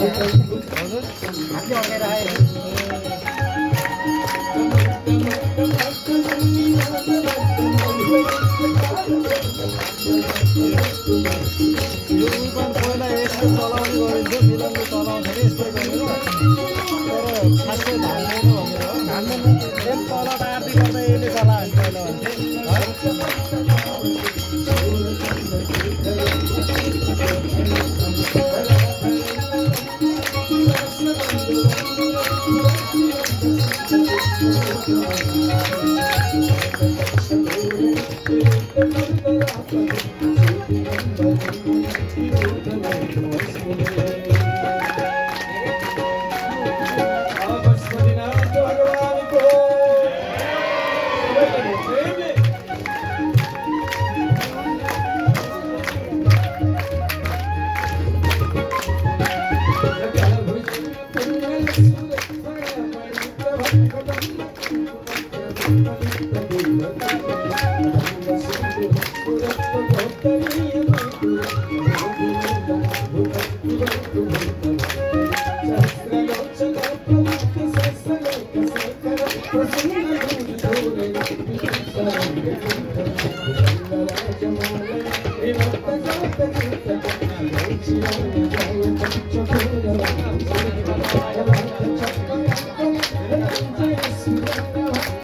हातले अड्काएर आयो। यो उल्पन पहिला यस्तो चलाउने गरिन्थ्यो, मिलनले चलाउँथ्यो अरे यस्तै गरेर, तर खासै धान्दैन भनेर हो। धान्दैन एक तल बार्दै गर्दा यसले चला भने पहिला